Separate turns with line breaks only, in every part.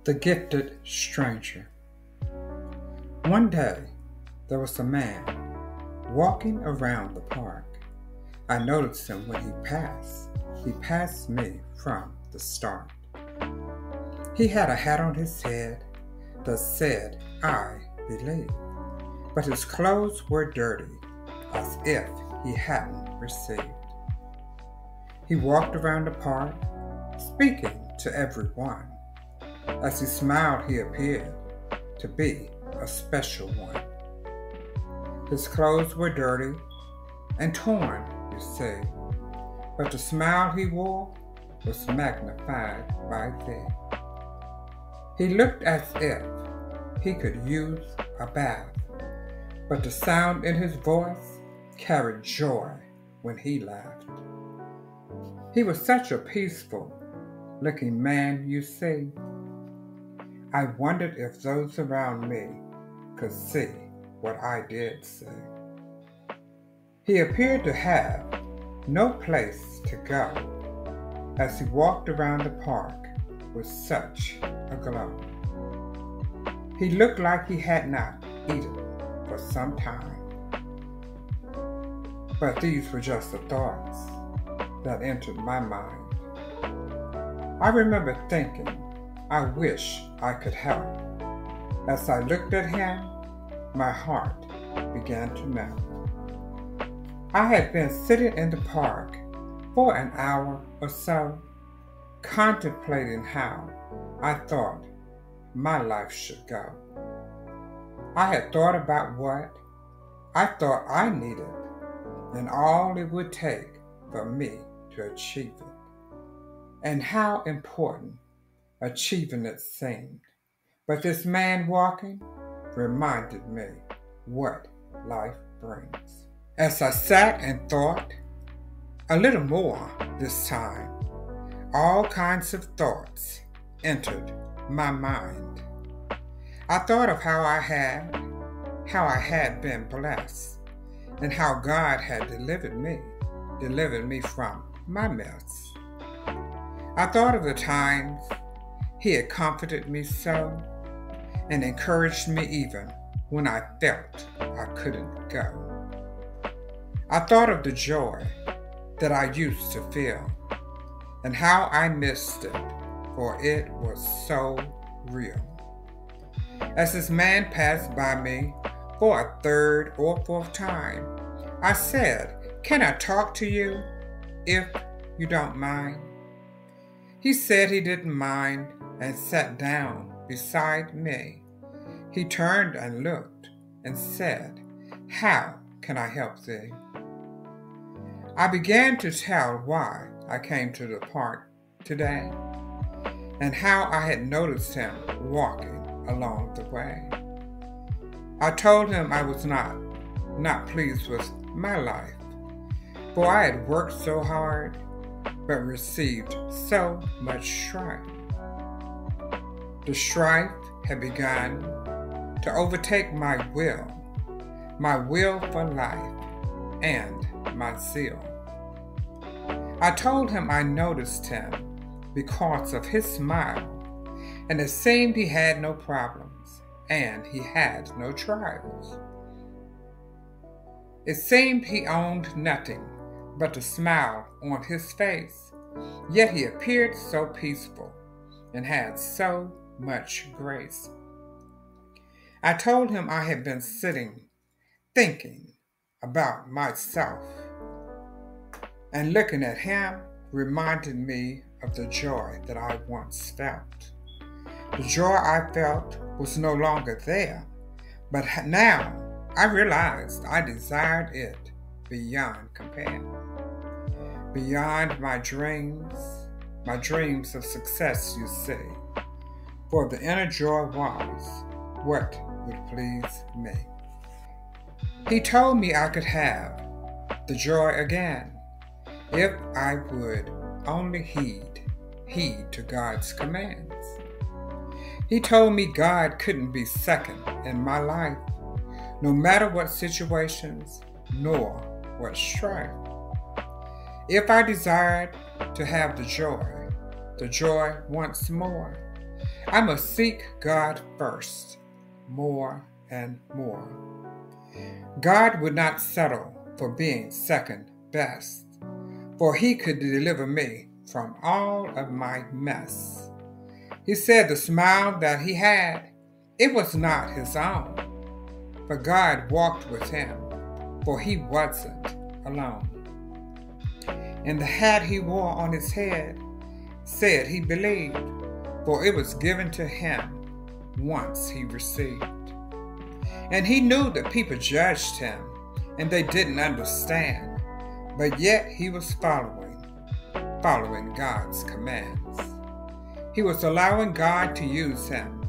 The Gifted Stranger. One day, there was a man walking around the park. I noticed him when he passed. He passed me from the start. He had a hat on his head that said, "I believe," but his clothes were dirty, as if he hadn't received. He walked around the park, speaking to everyone. As he smiled, he appeared to be a special one. His clothes were dirty and torn, you see, but the smile he wore was magnified by thee. He looked as if he could use a bath, but the sound in his voice carried joy when he laughed. He was such a peaceful-looking man, you see. I wondered if those around me could see what I did see. He appeared to have no place to go as he walked around the park with such a glow. He looked like he had not eaten for some time. But these were just the thoughts that entered my mind. I remember thinking, I wish I could help. As I looked at him, my heart began to melt. I had been sitting in the park for an hour or so, contemplating how I thought my life should go. I had thought about what I thought I needed and all it would take for me to achieve it, and how important achieving it seemed. But this man walking reminded me what life brings. As I sat and thought a little more this time, all kinds of thoughts entered my mind. I thought of how I had been blessed, and how God had delivered me from my mess. I thought of the times He had comforted me so, and encouraged me even when I felt I couldn't go. I thought of the joy that I used to feel, and how I missed it, for it was so real. As this man passed by me for a third or fourth time, I said, "Can I talk to you, if you don't mind?" He said he didn't mind and sat down beside me. He turned and looked and said, "How can I help thee?" I began to tell why I came to the park today, and how I had noticed him walking along the way. I told him I was not pleased with my life, for I had worked so hard, but received so much strife. The strife had begun to overtake my will for life, and my zeal. I told him I noticed him because of his smile, and it seemed he had no problems, and he had no trials. It seemed he owned nothing but the smile on his face, yet he appeared so peaceful and had so much grace. I told him I had been sitting, thinking about myself, and looking at him reminded me of the joy that I once felt. The joy I felt was no longer there, but now I realized I desired it beyond compare. Beyond my dreams of success, you see, for the inner joy was what would please me. He told me I could have the joy again if I would only heed to God's commands. He told me God couldn't be second in my life, no matter what situations nor what strife. If I desired to have the joy once more, I must seek God first, more and more. God would not settle for being second best, for he could deliver me from all of my mess. He said the smile that he had, it was not his own, but God walked with him, for he wasn't alone. And the hat he wore on his head said he believed, for it was given to him once he received. And he knew that people judged him, and they didn't understand, but yet he was following God's commands. He was allowing God to use him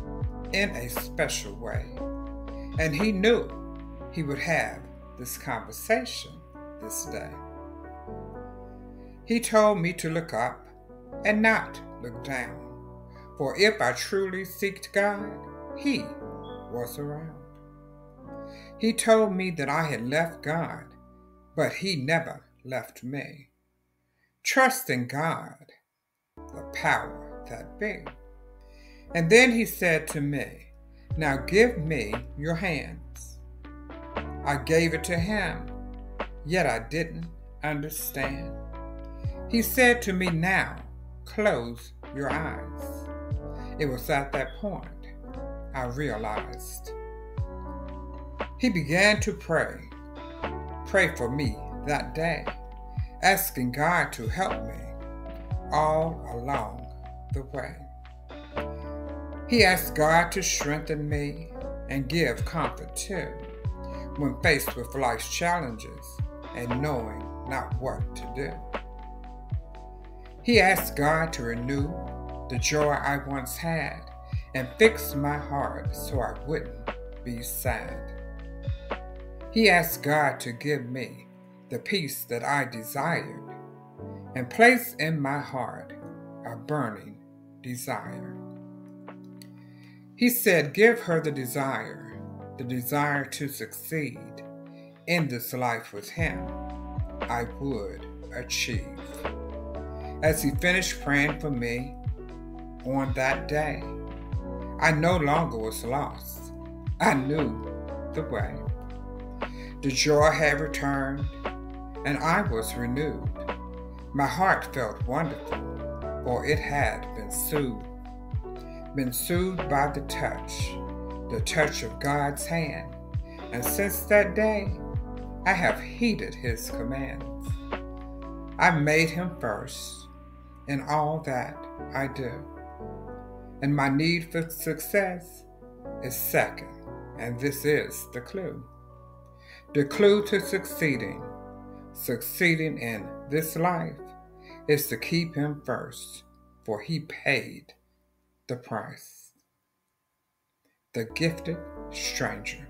in a special way, and he knew he would have this conversation this day. He told me to look up and not look down, for if I truly seeked God, he was around. He told me that I had left God, but he never left me. Trust in God, the power that be. And then he said to me, now give me your hands. I gave it to him, yet I didn't understand. He said to me, now close your eyes. It was at that point I realized. He began to pray for me that day, asking God to help me all along the way. He asked God to strengthen me and give comfort too, when faced with life's challenges and knowing not what to do. He asked God to renew the joy I once had and fix my heart so I wouldn't be sad. He asked God to give me the peace that I desired and place in my heart a burning desire. He said, give her the desire to succeed in this life with him, I would achieve. As he finished praying for me on that day, I no longer was lost. I knew the way. The joy had returned, and I was renewed. My heart felt wonderful, for it had been soothed by the touch of God's hand. And since that day, I have heeded his commands. I made him first in all that I do. And my need for success is second, and this is the clue. The clue to succeeding in this life is to keep him first, for he paid the price. The Gifted Stranger.